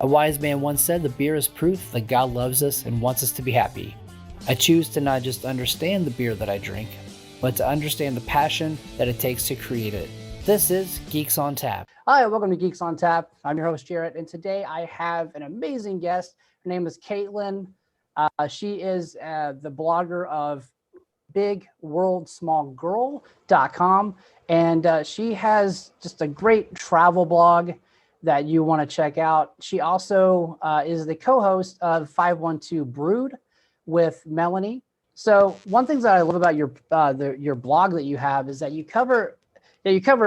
A wise man once said, "The beer is proof that God loves us and wants us to be happy." I choose to not just understand the beer that I drink, but to understand the passion that it takes to create it. This is Geeks on Tap. Hi, welcome to Geeks on Tap. I'm your host, Jaret, and today I have an amazing guest. Her name is Caitlin. She is the blogger of bigworldsmallgirl.com, and she has just a great travel blog that you want to check out. She also is the co-host of 512 Brewed with Melanie. So one thing that I love about your blog that you have is that you cover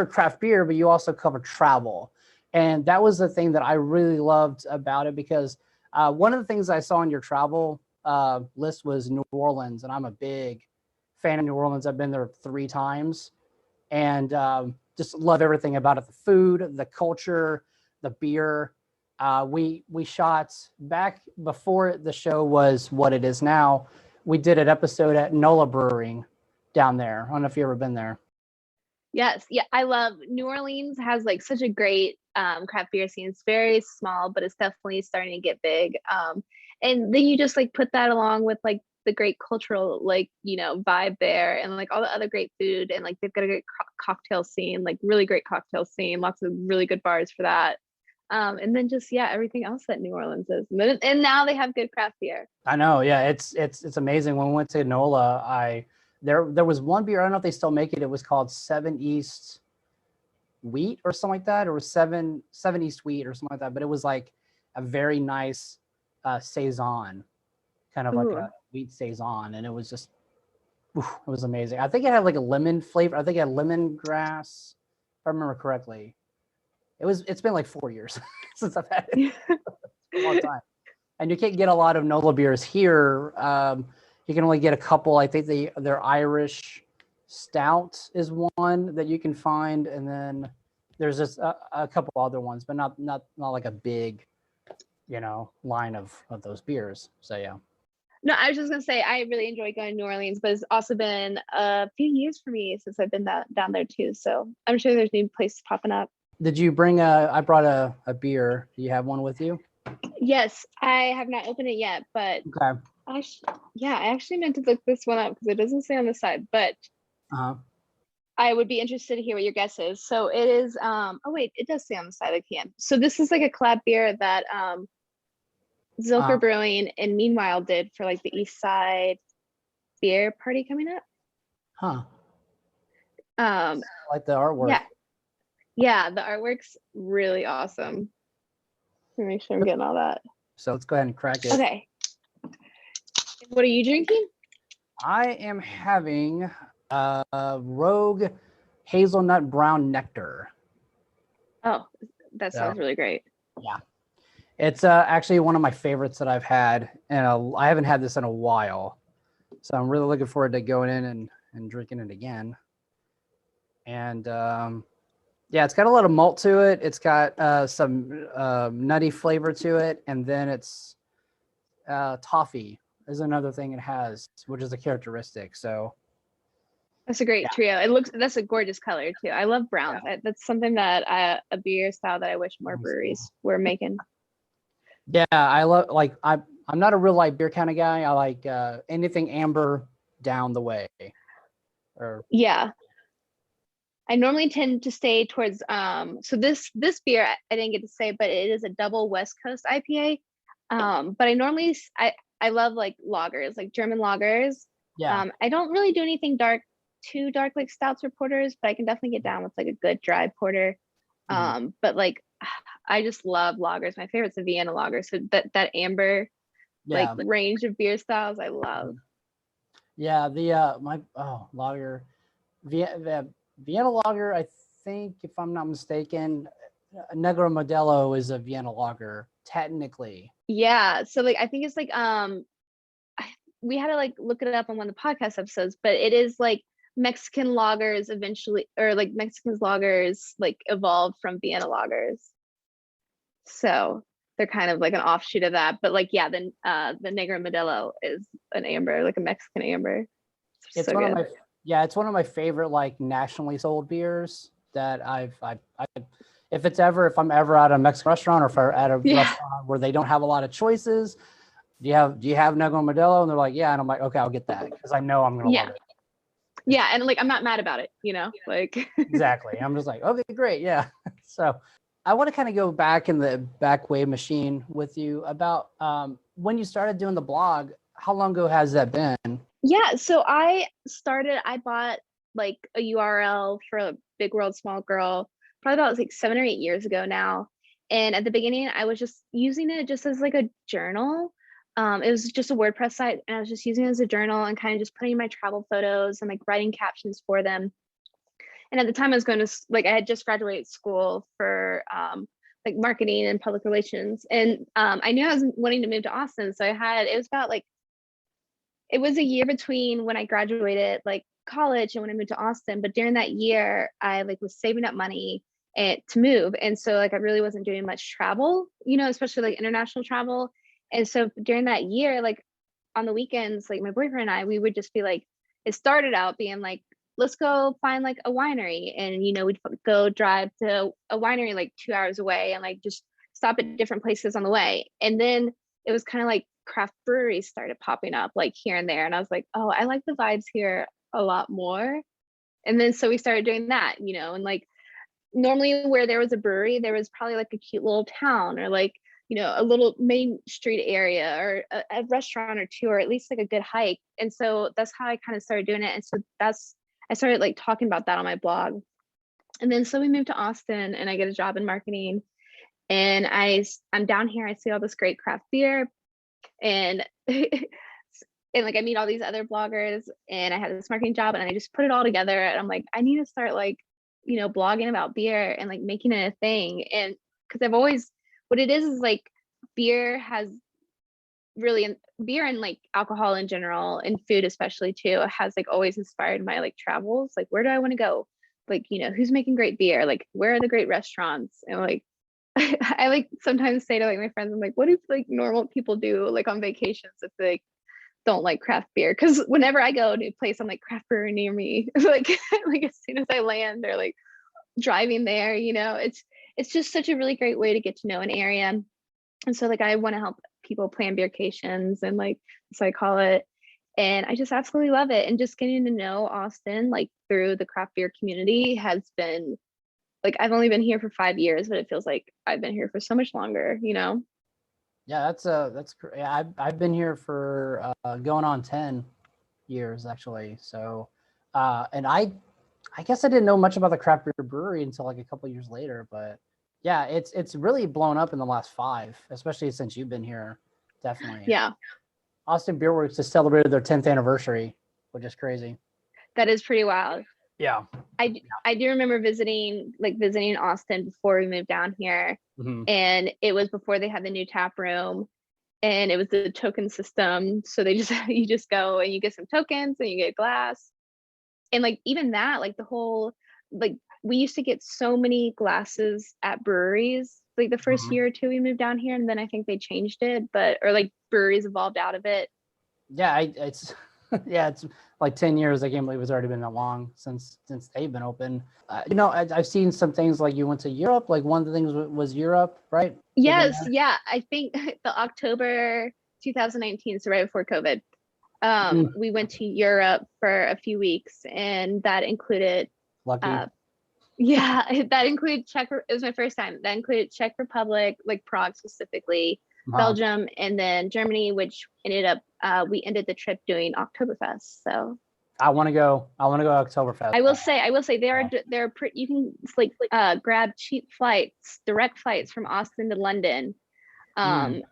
craft beer, but you also cover travel. And that was the thing that I really loved about it, because one of the things I saw on your travel list was New Orleans, and I'm a big fan of New Orleans. I've been there 3 times, and just love everything about it: the food, the culture, the beer. We shot back before the show was what it is now. We did an episode at NOLA Brewery down there. I don't know if you've ever been there. Yes. Yeah. I love New Orleans. Has like such a great craft beer scene. It's very small, but it's definitely starting to get big. And then you just like put that along with like the great cultural, like, vibe there, and like all the other great food, and like they've got a great cocktail scene, like really great cocktail scene, lots of really good bars for that. And then just, everything else that New Orleans is. And now they have good craft beer. I know. Yeah. It's amazing. When we went to NOLA, there was one beer. I don't know if they still make it. It was called 7 East Wheat or something like that. Or was 7 East Wheat or something like that. But it was like a very nice saison, kind of like a wheat saison. And it was just, it was amazing. I think it had like a lemon flavor. I think it had lemongrass, if I remember correctly. It's been like 4 years since I've had it. A long time. And you can't get a lot of NOLA beers here. You can only get a couple. I think their Irish Stout is one that you can find, and then there's just a couple other ones, but not like a big, line of those beers. So yeah. No, I was just gonna say I really enjoy going to New Orleans, but it's also been a few years for me since I've been down there too. So I'm sure there's new places popping up. Did you bring I brought a beer. Do you have one with you? Yes, I have not opened it yet, but okay. I actually meant to look this one up because it doesn't say on the side, but I would be interested to hear what your guess is. So it is, it does say on the side of the can. So this is like a collab beer that Zilker Brewing and Meanwhile did for like the East Side beer party coming up. Like the artwork. Yeah, the artwork's really awesome. Let me make sure I'm getting all that. So let's go ahead and crack it. Okay. What are you drinking? I am having Rogue Hazelnut Brown Nectar. Oh, that sounds really great. Yeah. It's actually one of my favorites that I've had, and I haven't had this in a while. So I'm really looking forward to going in and drinking it again. And it's got a lot of malt to it. It's got some nutty flavor to it, and then it's toffee is another thing it has, which is a characteristic. So that's a great trio. That's a gorgeous color too. I love browns. That's something that a beer style that I wish more breweries were making. Yeah, I love, like, I'm not a real light beer kind of guy. I like anything amber down the way. I normally tend to stay towards so this beer I didn't get to say, but it is a double West Coast IPA. But I love like lagers, like German lagers. I don't really do anything too dark like stouts or porters, but I can definitely get down with like a good dry porter. But like I just love lagers. My favorite's a Vienna lager. So that amber like range of beer styles I love. Yeah, the lager, the Vienna lager, I think, if I'm not mistaken, Negro Modelo is a Vienna lager technically. Yeah, so like I think it's like we had to like look it up on one of the podcast episodes, but it is like Mexican lagers eventually, or like Mexican lagers like evolved from Vienna lagers. So they're kind of like an offshoot of that. But like, the Negro Modelo is an amber, like a Mexican amber. It's so one good. It's one of my favorite like nationally sold beers that I've if I'm ever at a Mexican restaurant, or if I'm at a restaurant where they don't have a lot of choices, do you have Negro Modelo? And they're like, yeah. And I'm like, okay, I'll get that because I know I'm going to love it. Yeah. And like, I'm not mad about it, like. Exactly. I'm just like, okay, great. Yeah. So I want to kind of go back in the back wave machine with you about when you started doing the blog. How long ago has that been? Yeah. So I bought like a URL for Big World Small Girl probably about like 7 or 8 years ago now. And at the beginning, I was just using it just as like a journal. It was just a WordPress site, and I was just using it as a journal and kind of just putting my travel photos and like writing captions for them. And at the time, I was going to like, I had just graduated school for like marketing and public relations, and I knew I was wanting to move to Austin, so it was a year between when I graduated like college and when I moved to Austin. But during that year, I like was saving up money to move, and so like I really wasn't doing much travel, especially like international travel. And so during that year, like on the weekends, like my boyfriend and I, we would just be like, it started out being like, let's go find like a winery, and we'd go drive to a winery like 2 hours away and like just stop at different places on the way. And then it was kind of like craft breweries started popping up like here and there, and I was like, oh, I like the vibes here a lot more. And then so we started doing that, and like normally where there was a brewery, there was probably like a cute little town, or like a little main street area, or a restaurant or two, or at least like a good hike. And so that's how I kind of started doing it. And so I started like talking about that on my blog. And then so we moved to Austin, and I get a job in marketing, and I'm down here, I see all this great craft beer, and and like I meet all these other bloggers, and I had this marketing job, and I just put it all together, and I'm like, I need to start like blogging about beer and like making it a thing. And because I've always, what it is like beer and like alcohol in general, and food especially too, has like always inspired my like travels. Like, where do I want to go? Like, who's making great beer? Like, where are the great restaurants? And like I like sometimes say to like my friends, I'm like, what do like normal people do like on vacations if they like don't like craft beer? Because whenever I go to a place, I'm like, craft brewery near me. like like as soon as I land, or like driving there, it's just such a really great way to get to know an area. And so like I want to help people plan beercations, and like, so I call it. And I just absolutely love it. And just getting to know Austin like through the craft beer community has been like, I've only been here for 5 years, but it feels like I've been here for so much longer, Yeah, that's great. Yeah, I've been here for going on 10 years actually. So, and I guess I didn't know much about the craft beer brewery until like a couple of years later. But yeah, it's really blown up in the last 5, especially since you've been here. Definitely. Yeah. Austin Beer Works just celebrated their 10th anniversary, which is crazy. That is pretty wild. Yeah. I do remember visiting Austin before we moved down here. Mm-hmm. And it was before they had the new tap room, and it was the token system. So they just, you just go and you get some tokens and you get glass. And like, even that, like the whole, like we used to get so many glasses at breweries, like the first year or two we moved down here. And then I think they changed it, or like breweries evolved out of it. Yeah. It's like 10 years. I can't believe it's already been that long since they've been open. I've seen some things like you went to Europe. Like one of the things was Europe, right? Yes. Yeah. I think the October 2019, so right before COVID, we went to Europe for a few weeks, and that included, Lucky. that included it was my first time. That included Czech Republic, like Prague specifically, Belgium, and then Germany, which ended up, we ended the trip doing Oktoberfest. So I want to go Oktoberfest. I will say they're you can like grab cheap flights, direct flights from Austin to London, kind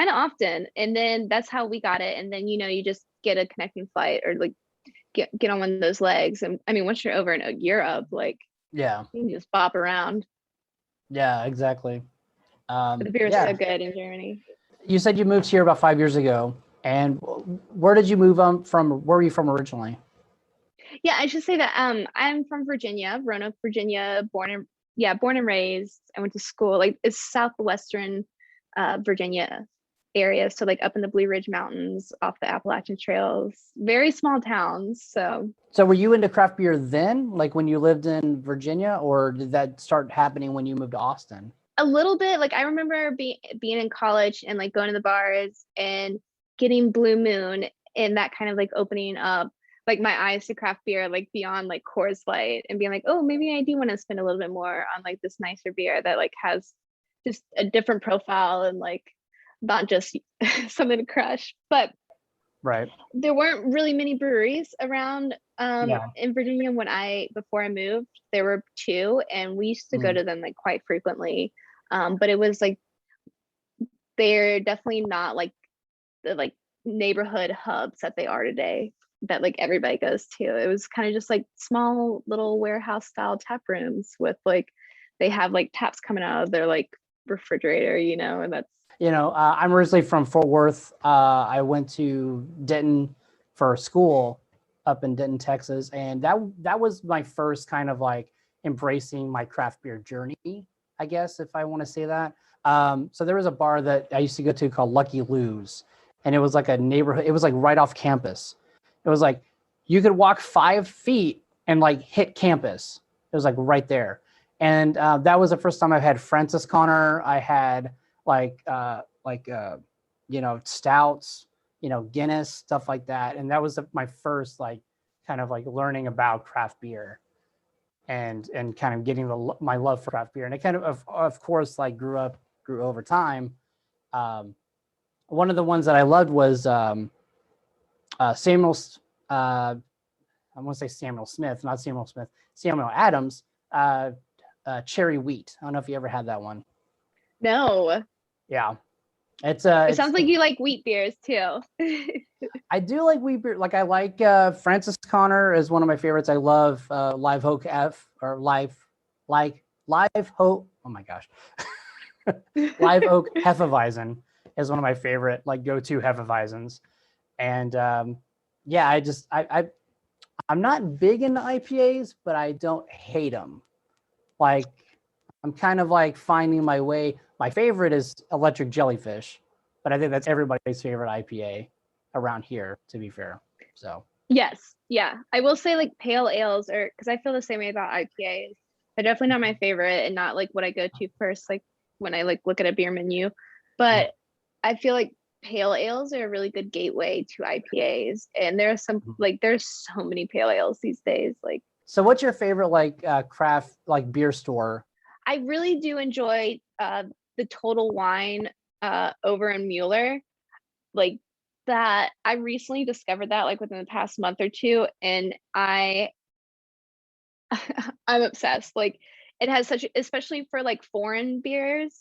of often. And then that's how we got it. And then, you just get a connecting flight, or like get on one of those legs. And I mean, once you're over in Europe, like, yeah, you can just bop around. Yeah, exactly. But the beer is so good in Germany. You said you moved here about 5 years ago. And where did you move from? Where were you from originally? Yeah, I should say that I'm from Virginia, Roanoke, Virginia, born and raised. I went to school, like it's southwestern Virginia. areas. So like up in the Blue Ridge Mountains off the Appalachian Trails, very small towns. So were you into craft beer then, like when you lived in Virginia, or did that start happening when you moved to Austin? a little bit, like I remember being in college and like going to the bars and getting Blue Moon, and that kind of like opening up like my eyes to craft beer, like beyond like Coors Light, and being like, oh, maybe I do want to spend a little bit more on like this nicer beer that like has just a different profile and like not just something to crush. But Right. there weren't really many breweries around Yeah. in Virginia before I moved. There were two, and we used to go to them like quite frequently. But it was like they're definitely not like the like neighborhood hubs that they are today, that like everybody goes to. It was kind of just like small little warehouse style tap rooms with like they have like taps coming out of their like refrigerator, and that's I'm originally from Fort Worth. I went to Denton for school up in Denton, Texas, and that was my first kind of like embracing my craft beer journey, I guess, if I want to say that. So there was a bar that I used to go to called Lucky Lou's, and it was like a neighborhood. It was like right off campus. It was like you could walk 5 feet and like hit campus. It was like right there. And that was the first time I've had Francis Connor. I had stouts, Guinness, stuff like that. And that was my first like kind of like learning about craft beer and kind of getting my love for craft beer. And it kind of course, like grew over time. One of the ones that I loved was Samuel's, I want to say Samuel Smith, not Samuel Smith, Samuel Adams, cherry wheat. I don't know if you ever had that one. No. Yeah. It sounds like you like wheat beers too. I do like wheat beer. Like I like Francis Connor is one of my favorites. I love Live Oak F or Live Oak. Oh my gosh. Live Oak Hefeweizen is one of my favorite like go-to Hefeweizens. And I'm not big into IPAs, but I don't hate them. Like I'm kind of like finding my way. My favorite is Electric Jellyfish, but I think that's everybody's favorite IPA around here, to be fair. So yes, yeah, I will say like pale ales, or because I feel the same way about IPAs. They're definitely not my favorite, and not like what I go to first, like when I like look at a beer menu. But I feel like pale ales are a really good gateway to IPAs, and there's so many pale ales these days. Like, so what's your favorite like craft like beer store? I really do enjoy the Total Wine over in Mueller. Like that, I recently discovered that like within the past month or two, and I'm obsessed. Like it has especially for like foreign beers.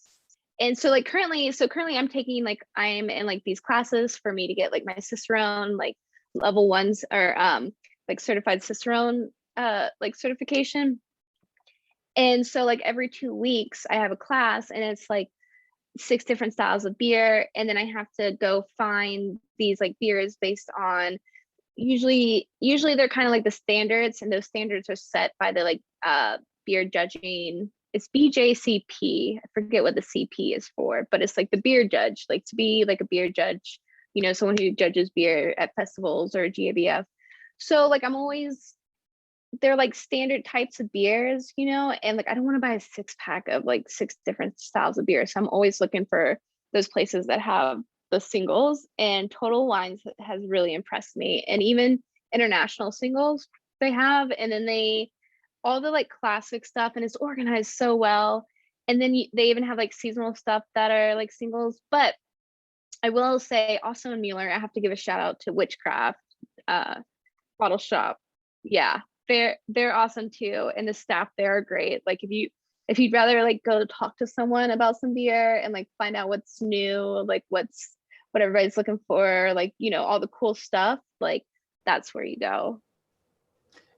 And so like currently I'm in like these classes for me to get like my Cicerone like level 1s, or like certified Cicerone like certification. And so like every 2 weeks I have a class, and it's like 6 different styles of beer, and then I have to go find these like beers based on usually they're kind of like the standards, and those standards are set by the like beer judging. It's BJCP. I forget what the CP is for, but it's like the beer judge, like to be like a beer judge, someone who judges beer at festivals or GABF. So like they're like standard types of beers, and like I don't want to buy a 6-pack of like 6 different styles of beer. So I'm always looking for those places that have the singles, and Total Wines has really impressed me. And even international singles they have, and then all the like classic stuff, and it's organized so well. And then they even have like seasonal stuff that are like singles. But I will say also in Mueller, I have to give a shout out to Witchcraft Bottle Shop. Yeah, they're awesome too, and the staff there are great. Like if you'd rather like go talk to someone about some beer and like find out what's new, like what everybody's looking for, like all the cool stuff, like that's where you go.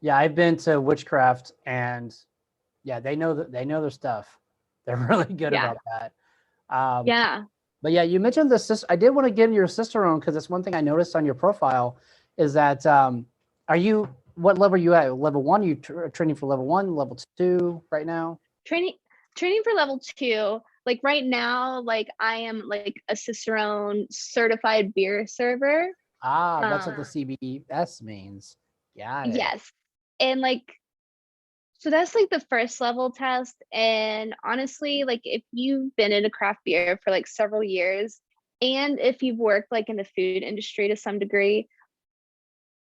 Yeah, I've been to Witchcraft, and yeah, they know their stuff. They're really good about that. Yeah. But yeah, you mentioned the sister. I did want to get into your Cicerone, because it's one thing I noticed on your profile is that what level are you at? Level 1? You training for level 1, level 2 right now? Training for level 2. like right now, like I am like a Cicerone certified beer server. That's what the Um, CBS means. Got it. yes. And like, so that's like the first level test. And honestly, like if you've been in a craft beer for like several years, and if you've worked like in the food industry to some degree,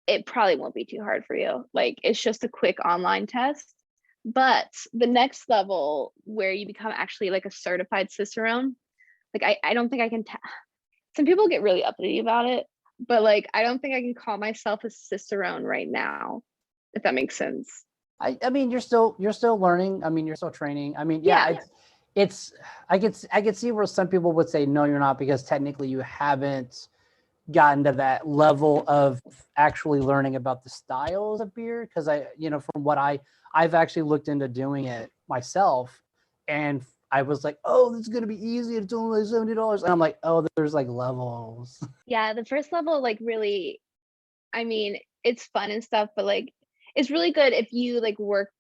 it probably won't be too hard for you. Like it's just a quick online test. But the next level where you become actually like a certified Cicerone, like I don't think I can some people get really uppity about it, but like I don't think I can call myself a Cicerone right now, if that makes sense. I mean, you're still learning. I mean, you're still training. I mean, yeah, Yeah. it's I could see where some people would say no, you're not, because technically you haven't gotten to that level of actually learning about the styles of beer. Because from what I've actually looked into doing it myself, and I was like, oh, this is gonna be easy. It's only like $70, and I'm like, oh, there's like levels. Yeah, the first level like really, I mean, it's fun and stuff, but like it's really good if you like work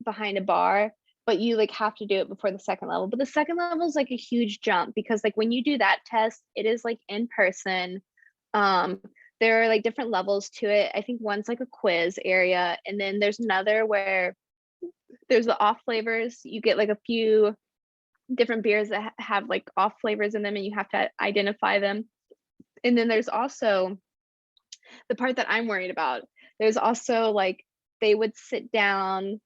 behind a bar, but you like have to do it before the second level. But the second level is like a huge jump because like when you do that test, it is like in person. Um, there are like different levels to it. I think one's like a quiz area, and then there's another where there's the off flavors. You get like a few different beers that have like off flavors in them, and you have to identify them. And then there's also the part that I'm worried about. There's also like they would sit down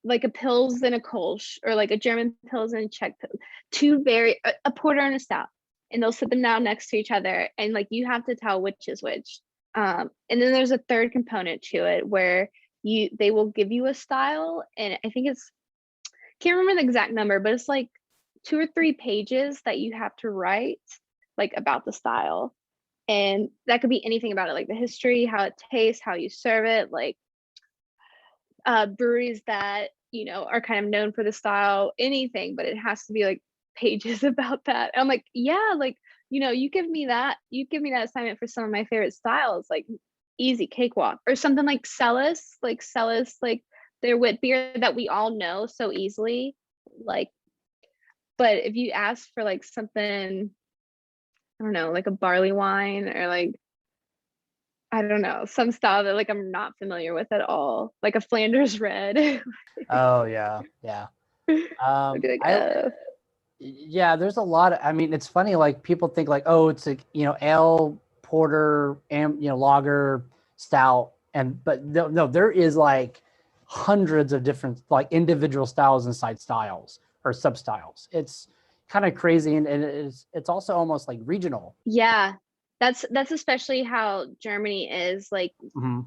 like a Pils and a Kolsch, or like a German Pils and a Czech Pils, two very a porter and a stout, and they'll sit them down next to each other, and like you have to tell which is which. And then there's a third component to it where they will give you a style, and I think it's can't remember the exact number, but it's like 2 or 3 pages that you have to write like about the style, and that could be anything about it, like the history, how it tastes, how you serve it, like breweries that are kind of known for the style, anything, but it has to be like pages about that. And I'm like, yeah, like you give me that assignment for some of my favorite styles, like easy cakewalk. Or something like Celis, like their wit beer that we all know so easily, like. But if you ask for like something, I don't know, like a barley wine, or like I don't know, some style that like I'm not familiar with at all, like a Flanders red. Oh yeah, yeah. I'd be like, I Yeah, there's a lot of, I mean, it's funny, like people think like, oh, it's a, ale, porter, and lager, stout, but no, there is like hundreds of different like individual styles inside styles or sub styles. It's kind of crazy, and it's also almost like regional. yeah, that's especially how Germany is. Like Mm-hmm.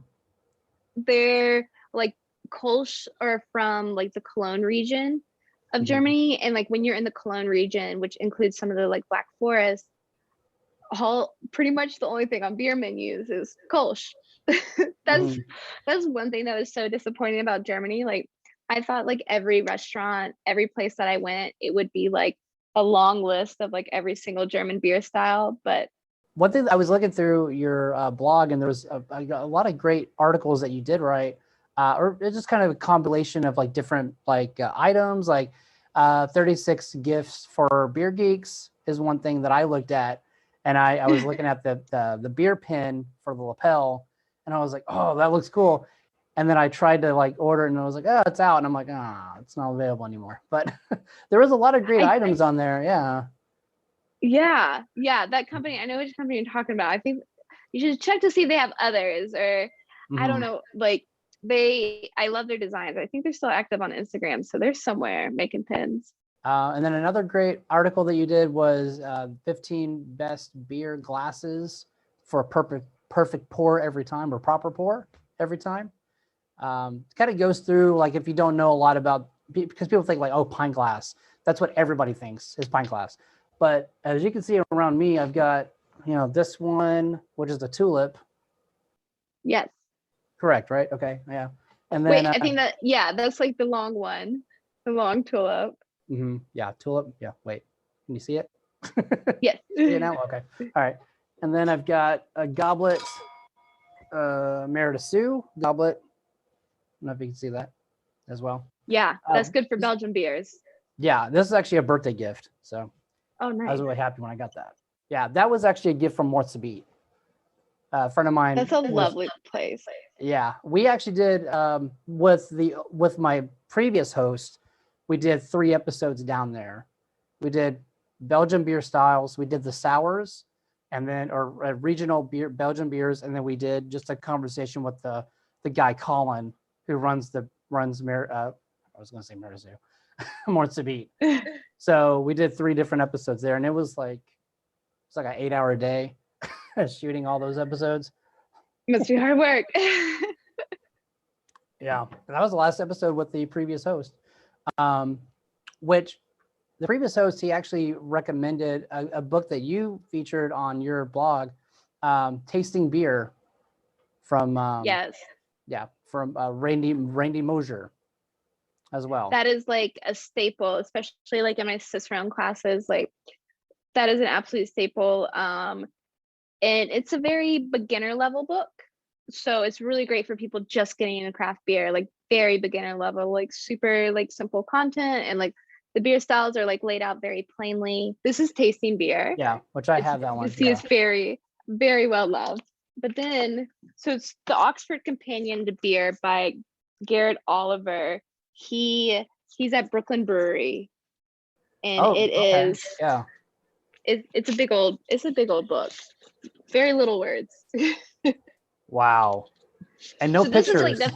they're like Kolsch are from like the Cologne region of Mm-hmm. Germany, and like when you're in the Cologne region, which includes some of the like Black Forest, all pretty much the only thing on beer menus is Kolsch. that's Mm-hmm. that's one thing that was so disappointing about Germany. Like I thought like every restaurant, every place that I went, it would be like a long list of like every single German beer style, but One thing, I was looking through your blog, and there was a lot of great articles that you did write, or it's just kind of a compilation of like different like items, like 36 gifts for beer geeks is one thing that I looked at, and I was looking at the beer pin for the lapel, and I was like, oh, that looks cool. And then I tried to like order it, and I was like, oh, it's out, and I'm like, it's not available anymore. But there was a lot of great I items on there. Yeah. yeah, that company, I know which company you're talking about. I think you should check to see if they have others, or I don't Mm-hmm. know, like I love their designs. I think they're still active on Instagram, so they're somewhere making pins. And then another great article that you did was 15 best beer glasses for a perfect pour every time, or proper pour every time. Kind of goes through, like, if you don't know a lot about, because people think like, oh, pint glass. That's what everybody thinks is pint glass. But as you can see around me, I've got, this one, which is the tulip. Yes. Correct, right? Okay, yeah. And Wait, then, I think that's like the long one, the long tulip. yeah, tulip. Yeah, wait, can you see it? Yes. See it now? Okay. All right. And then I've got a goblet, Merida Sue goblet. I don't know if you can see that as well. Yeah, Uh, that's good for Belgian beers. Yeah, this is actually a birthday gift. So Oh, I was nice. really happy when I got that. Yeah, that was actually a gift from Morts to Beat. A friend of mine That's a was, lovely place. yeah, we actually did with my previous host, we did 3 episodes down there. We did Belgian beer styles, we did the sours, and then or regional beer Belgian beers, and then we did just a conversation with the guy Colin who I was going to say Marizu, Morts to Beat. So we did 3 different episodes there, and it's like an 8-hour day shooting all those episodes. Must be hard work. Yeah, and that was the last episode with the previous host, which the previous host, he actually recommended a book that you featured on your blog, Tasting Beer from Yes. from Randy Mosier as well. That is like a staple, especially like in my sis round classes. Like that is an absolute staple. And it's a very beginner level book. So it's really great for people just getting into craft beer, like very beginner level, like super like simple content, and like the beer styles are like laid out very plainly. This is Tasting Beer. Yeah, which I have that one. This is very, very well loved. But then, so it's the Oxford Companion to Beer by Garrett Oliver. He's at Brooklyn Brewery, and it's a big old book. Very little words. Wow. And no pictures. This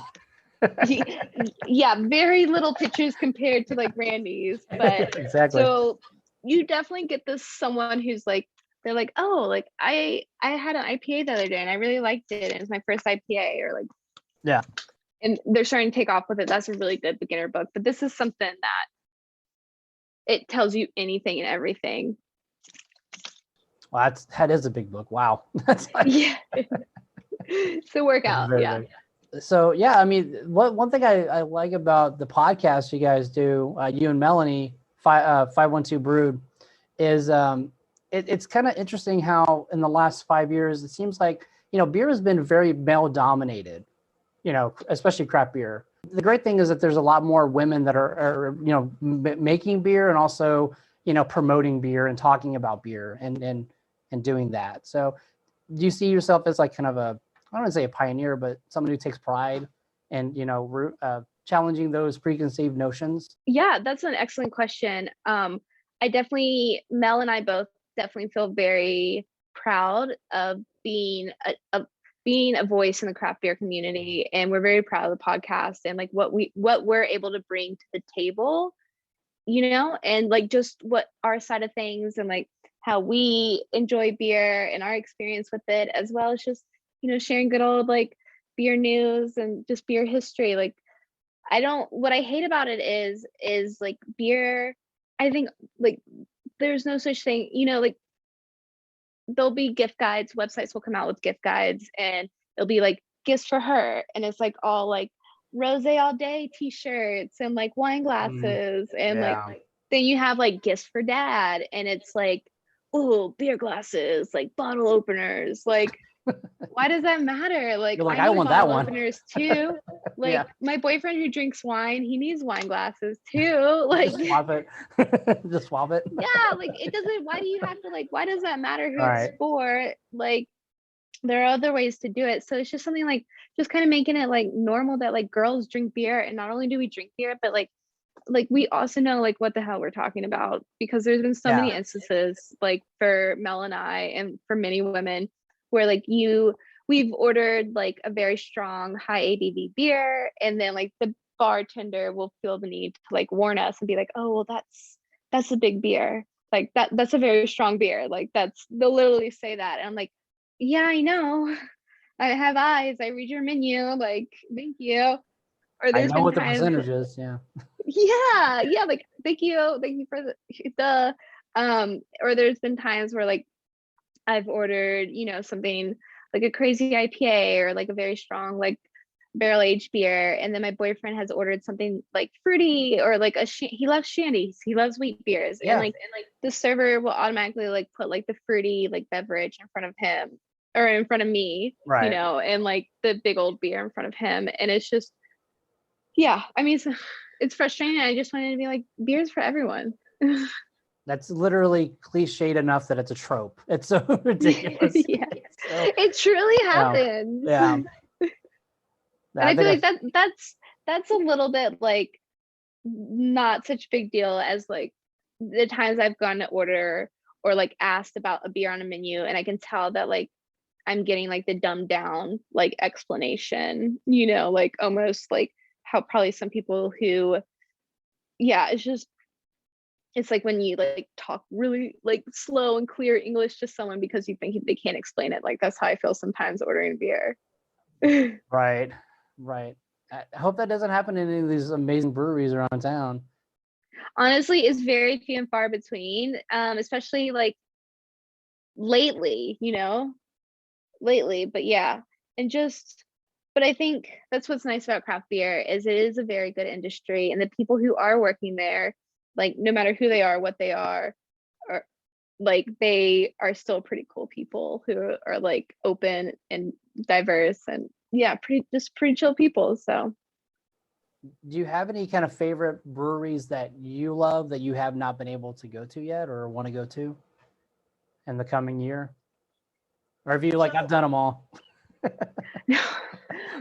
is like yeah, very little pictures compared to like Randy's, but exactly. So you definitely get this someone who's like, they're like, oh, like I had an IPA the other day and I really liked it, and it's my first IPA, or like, yeah, and they're starting to take off with it. That's a really good beginner book. But this is something that it tells you anything and everything. Well, that is a big book. Wow. That's like, yeah. It's a workout. Yeah. Big. So yeah, I mean, one thing I like about the podcast you guys do, you and Melanie, 512 Brewed, is it's kind of interesting how in the last 5 years it seems like, you know, beer has been very male dominated, you know, especially craft beer. The great thing is that there's a lot more women that are you know, making beer and also, you know, promoting beer and talking about beer and doing that. So do you see yourself as like kind of I don't want to say a pioneer, but someone who takes pride and, you know, challenging those preconceived notions? Yeah, that's an excellent question. Mel and I both definitely feel very proud of being a voice in the craft beer community, and we're very proud of the podcast and like what we're able to bring to the table, you know, and like just what our side of things and like how we enjoy beer and our experience with it, as well as just, you know, sharing good old like beer news and just beer history. Like what I hate about it is like beer, I think like there's no such thing, you know, like there'll be gift guides, websites will come out with gift guides, and it'll be like gifts for her, and it's like all like rose all day t-shirts and like wine glasses, and like then you have like gifts for dad, and it's like, oh, beer glasses, like bottle openers, like why does that matter? Like, I want that one. Openers too. Like my boyfriend who drinks wine, he needs wine glasses too. Like just swap it. Just swap it. Yeah, like it doesn't. Why do you have to like? Why does that matter who it's for? Like there are other ways to do it. So it's just something like just kind of making it like normal that like girls drink beer, and not only do we drink beer, but like we also know like what the hell we're talking about, because there's been so many instances like for Mel and I and for many women where like we've ordered like a very strong high ABV beer, and then like the bartender will feel the need to like warn us and be like, oh, well, that's a big beer, like that's a very strong beer, like they'll literally say that, and I'm like, yeah, I know, I have eyes, I read your menu, like thank you. Or there's I know what the percentage is. yeah, like thank you for the or there's been times where like I've ordered, you know, something like a crazy IPA or like a very strong like barrel aged beer, and then my boyfriend has ordered something like fruity or like he loves shandies, he loves wheat beers, and like the server will automatically like put like the fruity like beverage in front of him or in front of me, you know, and like the big old beer in front of him, and it's just, yeah, I mean, it's frustrating. I just wanted to be like, beer's for everyone. That's literally cliched enough that it's a trope. It's so ridiculous. Yeah, So, it truly happens. yeah. And I feel like that's a little bit like not such a big deal as like the times I've gone to order or like asked about a beer on a menu, and I can tell that like I'm getting like the dumbed down like explanation, like almost like how probably some people who, yeah, it's like when you like talk really like slow and clear English to someone because you think they can't explain it. Like that's how I feel sometimes ordering beer. Right. I hope that doesn't happen in any of these amazing breweries around town. Honestly, it's very few and far between, especially like lately, but yeah. But I think that's what's nice about craft beer is it is a very good industry, and the people who are working there, like no matter who they are, what they are like they are still pretty cool people who are like open and diverse and yeah, pretty chill people. So Do you have any kind of favorite breweries that you love that you have not been able to go to yet or want to go to in the coming year? Or if you like, I've done them all.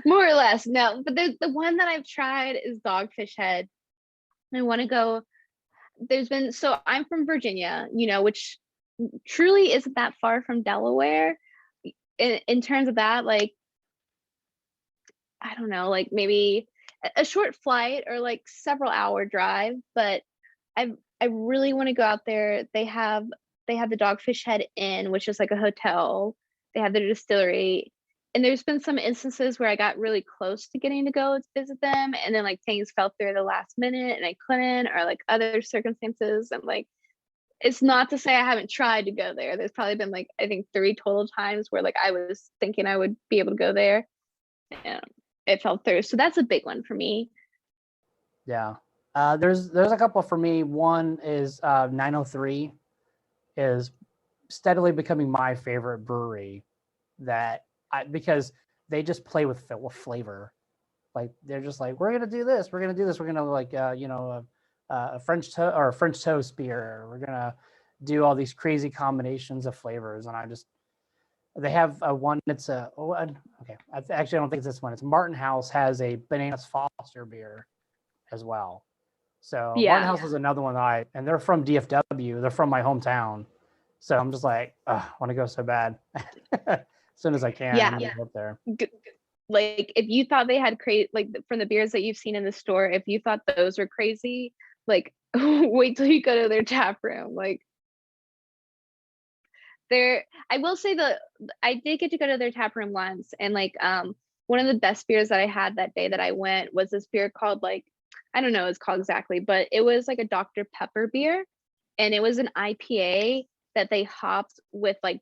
more or less, no. But the one that I've tried is Dogfish Head. I want to go. So I'm from Virginia, which truly isn't that far from Delaware. In terms of that, like, I don't know, like maybe a short flight or like several hour drive, but I really want to go out there. They have the Dogfish Head Inn, which is like a hotel. They have their distillery. And there's been some instances where I got really close to getting to go visit them, and then like things fell through at the last minute and I couldn't, or like other circumstances. And like it's not to say I haven't tried to go there. There's probably been like I think 3 total times where like I was thinking I would be able to go there and it fell through. So that's a big one for me. Yeah. There's a couple for me. One is 903 is steadily becoming my favorite brewery because they just play with flavor. Like they're just like, we're gonna do this, we're gonna like a French toast beer. We're gonna do all these crazy combinations of flavors, and they have one. It's okay. Actually, I don't think it's this one. It's Martin House has a Bananas Foster beer as well. So Martin House is another one and they're from DFW. They're from my hometown. So I'm just like, I want to go so bad. As soon as I can. Yeah. Go up there. Like if you thought they had crazy, like from the beers that you've seen in the store, if you thought those were crazy, like wait till you go to their tap room. Like I will say I did get to go to their tap room once, and like one of the best beers that I had that day that I went was this beer called like, I don't know what it's called exactly, but it was like a Dr. Pepper beer, and it was an IPA that they hopped with like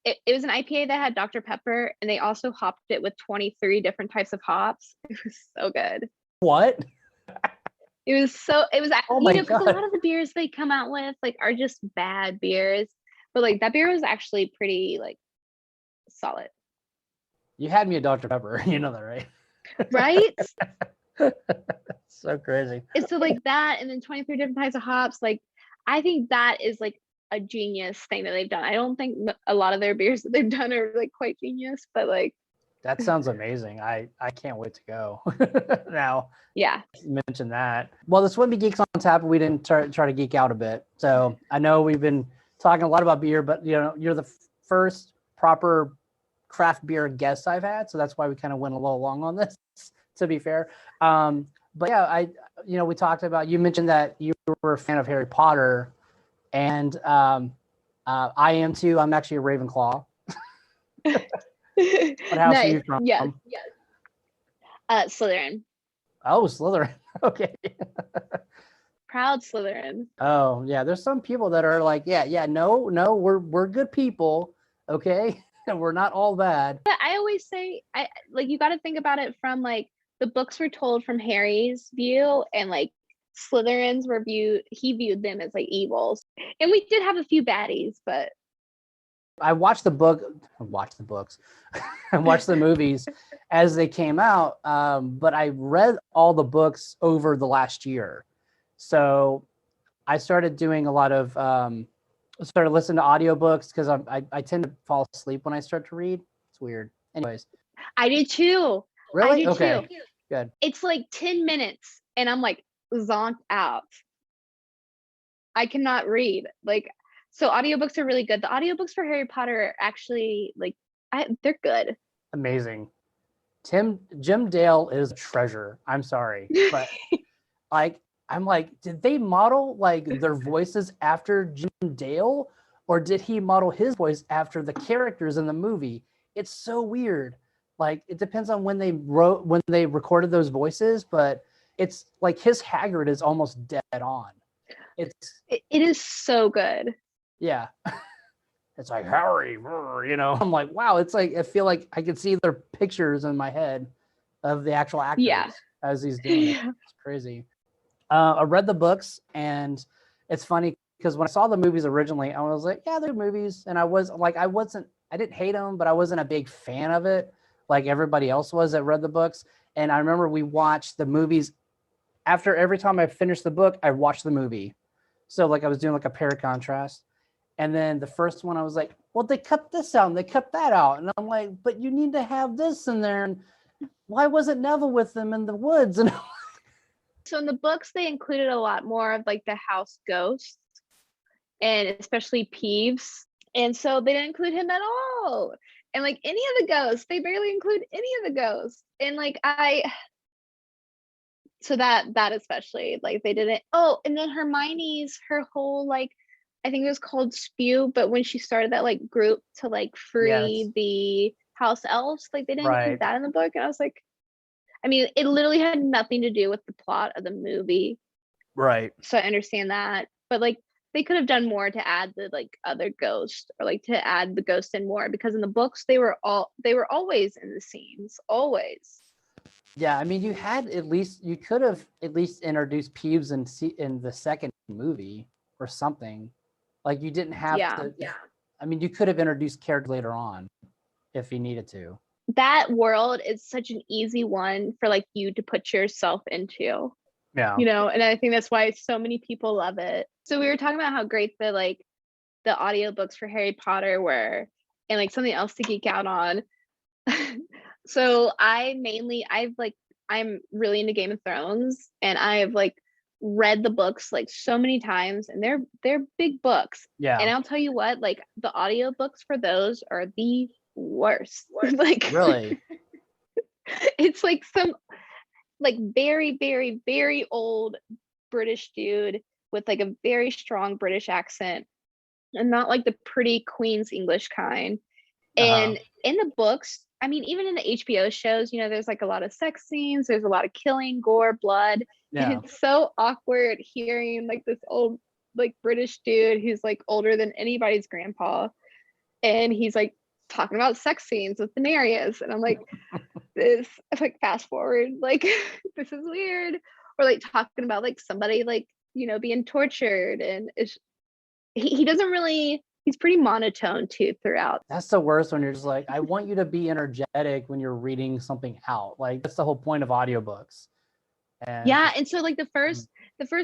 it was an IPA that had Dr. Pepper, and they also hopped it with 23 different types of hops. It was so good. What? Oh my God. Because a lot of the beers they come out with like are just bad beers, but like that beer was actually pretty like solid. You had me a Dr. Pepper, you know that, right? Right? So crazy. It's so like that, and then 23 different types of hops. Like I think that is like a genius thing that they've done. I don't think a lot of their beers that they've done are like quite genius, but like that sounds amazing. I can't wait to go. Now, yeah, mention that. Well, this wouldn't be Geeks on Tap, we didn't try to geek out a bit. So I know we've been talking a lot about beer, but you're the first proper craft beer guest I've had, so that's why we kind of went a little long on this, to be fair. But yeah, we talked about, you mentioned that you were a fan of Harry Potter, and I am too. I'm actually a Ravenclaw. What house are you from? Yes. Slytherin. Oh, Slytherin. Okay. Proud Slytherin. Oh yeah, there's some people that are like, no, we're good people, okay, and we're not all bad. But I always say, you got to think about it from like the books were told from Harry's view, and like Slytherins he viewed them as like evils, and we did have a few baddies, but I watched the books, I watched the movies as they came out, but I read all the books over the last year. So I started doing a lot of, started listening to audiobooks because I tend to fall asleep when I start to read. It's weird. Anyways. I do too. Really? I do Okay. too. Good. It's like 10 minutes and I'm like zonked out. I cannot read. Like, so audiobooks are really good. The audiobooks for Harry Potter are actually like, they're good. Amazing. Jim Dale is a treasure. I'm sorry, but like, I'm like, did they model like their voices after Jim Dale, or did he model his voice after the characters in the movie? It's so weird. Like, it depends on when they recorded those voices, but it's like his Hagrid is almost dead on. It is so good. Yeah. It's like Harry, you know. I'm like, wow. It's like I feel like I can see their pictures in my head of the actual actors as he's doing it. It's crazy. I read the books, and it's funny because when I saw the movies originally, I was like, yeah, they're movies, and I didn't hate them, but I wasn't a big fan of it like everybody else was that read the books. And I remember we watched the movies after every time I finished the book, I watched the movie. So like I was doing like a pair contrast. And then the first one, I was like, well, they cut this out and they cut that out. And I'm like, but you need to have this in there. And why wasn't Neville with them in the woods? And so in the books, they included a lot more of like the house ghosts and especially Peeves. And so they didn't include him at all. And like any of the ghosts, they barely include any of the ghosts. And like so that especially, like they didn't. Oh, and then Hermione's, her whole like, I think it was called Spew, but when she started that like group to like free the house elves, like they didn't include that in the book. And I was like, I mean, it literally had nothing to do with the plot of the movie. Right. So I understand that. But like they could have done more to add the like other ghosts, or like to add the ghosts in more, because in the books they were always in the scenes. Always. Yeah, I mean, you could have at least introduced Peeves in the second movie or something. Like you didn't have to. Yeah. I mean, you could have introduced characters later on if you needed to. That world is such an easy one for like you to put yourself into. Yeah. You know, and I think that's why so many people love it. So we were talking about how great the audiobooks for Harry Potter were, and like something else to geek out on. So I'm really into Game of Thrones, and I've like read the books like so many times, and they're big books. Yeah. And I'll tell you what, like the audiobooks for those are the worst. Like really, it's like some like very, very, very old British dude with like a very strong British accent, and not like the pretty Queen's English kind. And in the books, I mean, even in the HBO shows, you know, there's like a lot of sex scenes, there's a lot of killing, gore, blood. Yeah. And it's so awkward hearing like this old like British dude who's like older than anybody's grandpa, and he's like talking about sex scenes with Daenerys, and I'm like, this like fast forward, like this is weird. Or like talking about like somebody like, you know, being tortured, and he doesn't really, he's pretty monotone too throughout. That's the worst, when you're just like, I want you to be energetic when you're reading something out. Like that's the whole point of audiobooks. And so like the first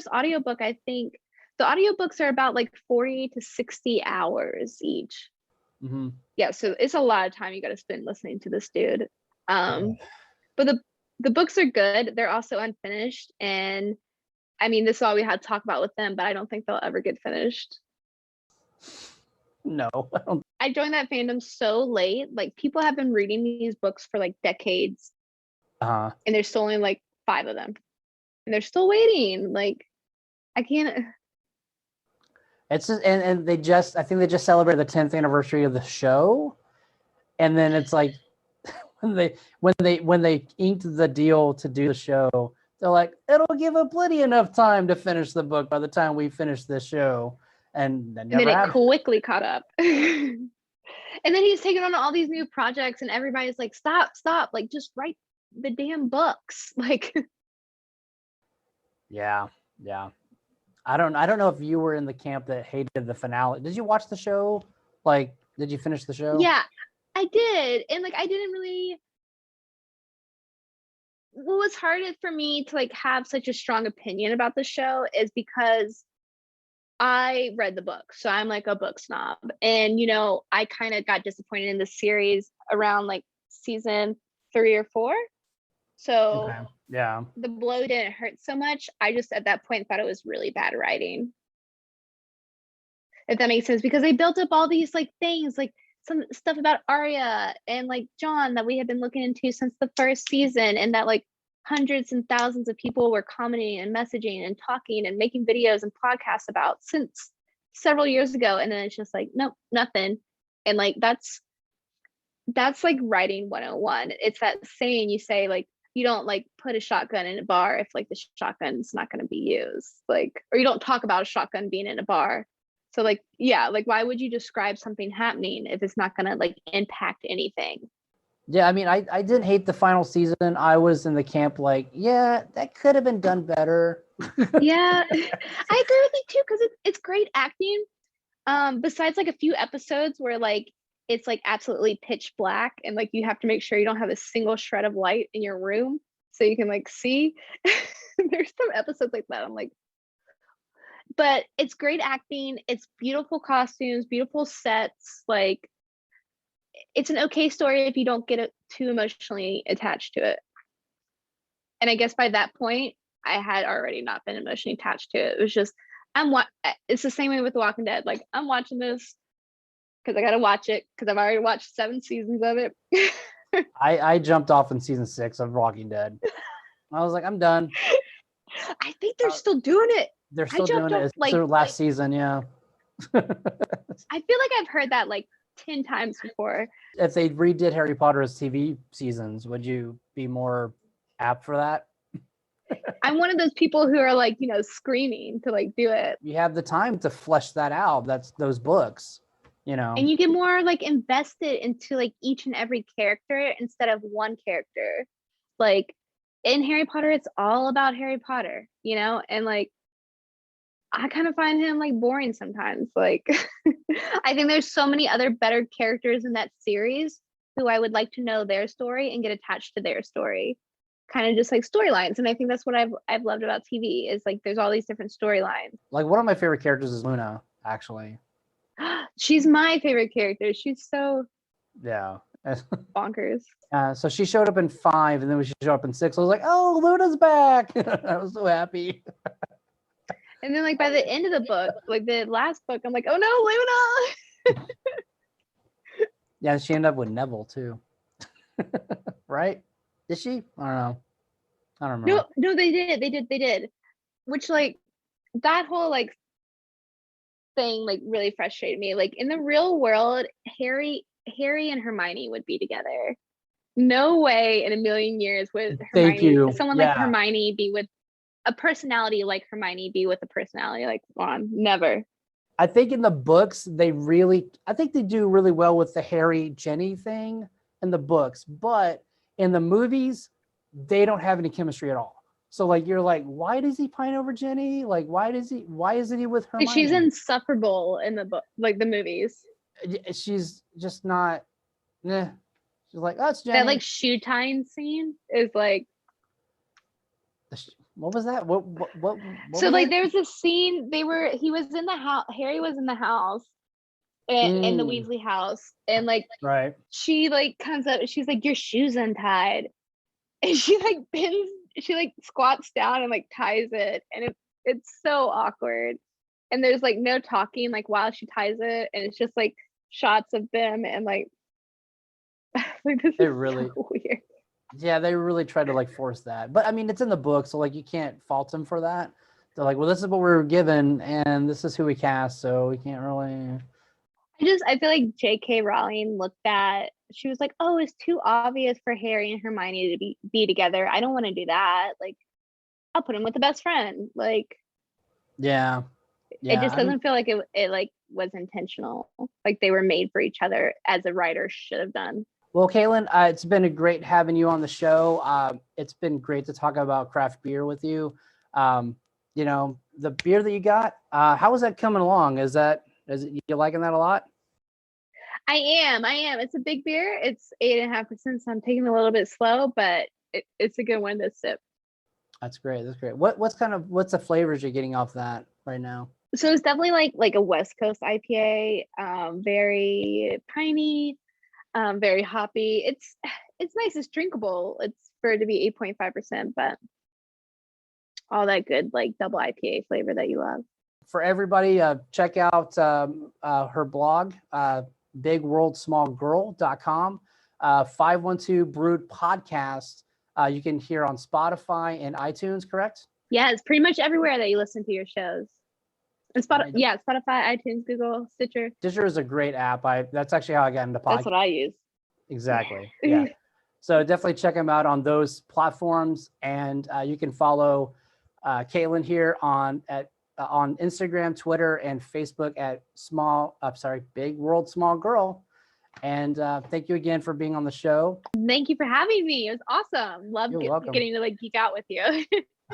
audiobook, I think the audiobooks are about like 40 to 60 hours each. Mm-hmm. Yeah, so it's a lot of time you got to spend listening to this dude. But the books are good. They're also unfinished, and I mean, this is all we had to talk about with them, but I don't think they'll ever get finished. No, I joined that fandom so late. Like people have been reading these books for like decades, and there's still only like 5 of them, and they're still waiting. Like I can't. It's just, and I think they just celebrated the 10th anniversary of the show, and then it's like when they inked the deal to do the show, they're like, it'll give a plenty enough time to finish the book by the time we finish this show. And then it quickly caught up. And then he's taking on all these new projects, and everybody's like, stop, like just write the damn books. Like yeah. I don't know if you were in the camp that hated the finale. Did you watch the show? Like, Did you finish the show? Yeah, I did. And like I didn't really what was hard for me to like have such a strong opinion about the show is because I read the book. So I'm like a book snob. And you know, I kind of got disappointed in the series around like season 3 or 4. So Okay. Yeah. the blow didn't hurt so much. I just at that point thought it was really bad writing. If that makes sense, because they built up all these like things, like some stuff about Arya and like Jon that we had been looking into since the first season, and that like hundreds and thousands of people were commenting and messaging and talking and making videos and podcasts about since several years ago. And then it's just like, nope, nothing. And like that's like writing 101. It's that saying you say like you don't like put a shotgun in a bar if like the shotgun's not going to be used, like, or you don't talk about a shotgun being in a bar. So like, yeah, like why would you describe something happening if it's not going to like impact anything? Yeah, I mean, I didn't hate the final season. I was in the camp like, yeah, that could have been done better. Yeah, I agree with you too, because it's great acting. Besides like a few episodes where like it's like absolutely pitch black and like you have to make sure you don't have a single shred of light in your room so you can like see. There's some episodes like that. I'm like, but it's great acting. It's beautiful costumes, beautiful sets. Like it's an okay story if you don't get too emotionally attached to it. And I guess by that point, I had already not been emotionally attached to it. It was just, it's the same way with The Walking Dead. Like I'm watching this because I got to watch it because I've already watched 7 seasons of it. I jumped off in season 6 of Walking Dead. I was like, I'm done. I think they're still doing it. They're still doing it. It's their last season, yeah. I feel like I've heard that like 10 times before. If they redid Harry Potter as TV seasons, would you be more apt for that? I'm one of those people who are like, you know, screaming to like do it. You have the time to flesh that out. That's those books, you know. And you get more like invested into like each and every character instead of one character. Like in Harry Potter, it's all about Harry Potter, you know, and like I kind of find him like boring sometimes. Like I think there's so many other better characters in that series who I would like to know their story and get attached to their story. Kind of just like storylines. And I think that's what I've loved about TV is like there's all these different storylines. Like one of my favorite characters is Luna, actually. She's my favorite character. She's so bonkers. So she showed up in 5 and then she showed up in 6. I was like, oh, Luna's back. I was so happy. And then like by the end of the book, like the last book, I'm like, oh no, Luna. Yeah, she ended up with Neville too. Right? Did she? I don't remember. No, they did. Which like that whole like thing like really frustrated me. Like in the real world, Harry and Hermione would be together. No way in a million years would someone like Hermione be with a personality like Hermione be with a personality like Ron. Never. I think in the books I think they do really well with the Harry Jenny thing in the books, but in the movies they don't have any chemistry at all. So like you're like, why does he pine over Jenny? Like why isn't he with Hermione? She's insufferable in the book, like the movies. She's just not. She's like, oh, it's Jenny. That like shoe tying scene is like. What was that? What so like there was a scene he was in the house. Harry was in the house, in the Weasley house, and like right. She like comes up. She's like, your shoe's untied, and she like bends. She like squats down and like ties it, and it's so awkward. And there's like no talking like while she ties it, and it's just like shots of them and like this is really so weird. Yeah, they really tried to like force that, but I mean it's in the book, so like you can't fault them for that. They're like, well, this is what we were given, and this is who we cast, so we can't really. I feel like J.K. Rowling looked at. She was like, oh, it's too obvious for Harry and Hermione to be together. I don't want to do that. Like, I'll put him with the best friend. Like, yeah. It just doesn't feel like it like was intentional. Like they were made for each other, as a writer should have done. Well, Caitlin, it's been a great having you on the show. It's been great to talk about craft beer with you. You know, the beer that you got, how is that coming along? Is you liking that a lot? I am. It's a big beer. It's 8.5%, so I'm taking it a little bit slow, but it's a good one to sip. That's great. That's great. What's the flavors you're getting off that right now? So it's definitely like a West Coast IPA. Very piney, very hoppy. It's nice. It's drinkable. It's for it to be 8.5%, but all that good like double IPA flavor that you love. For everybody, check out her blog, bigworldsmallgirl.com, 512 Brewed Podcast. You can hear on Spotify and iTunes, correct? Yeah, it's pretty much everywhere that you listen to your shows. And Spotify, iTunes, Google, Stitcher. Stitcher is a great app. That's actually how I got into podcasts. That's what I use. Exactly. Yeah. So definitely check them out on those platforms, and you can follow Caitlin here on Instagram, Twitter, and Facebook at Big World Small Girl. And thank you again for being on the show. Thank you for having me. It was awesome. Love getting to like geek out with you.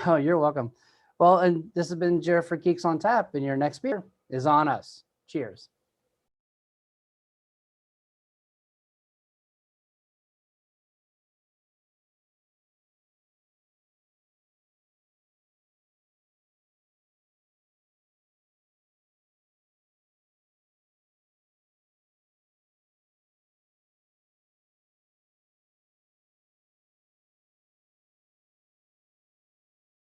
Oh, you're welcome. Well, and this has been Jaret for Geeks on Tap, and your next beer is on us. Cheers.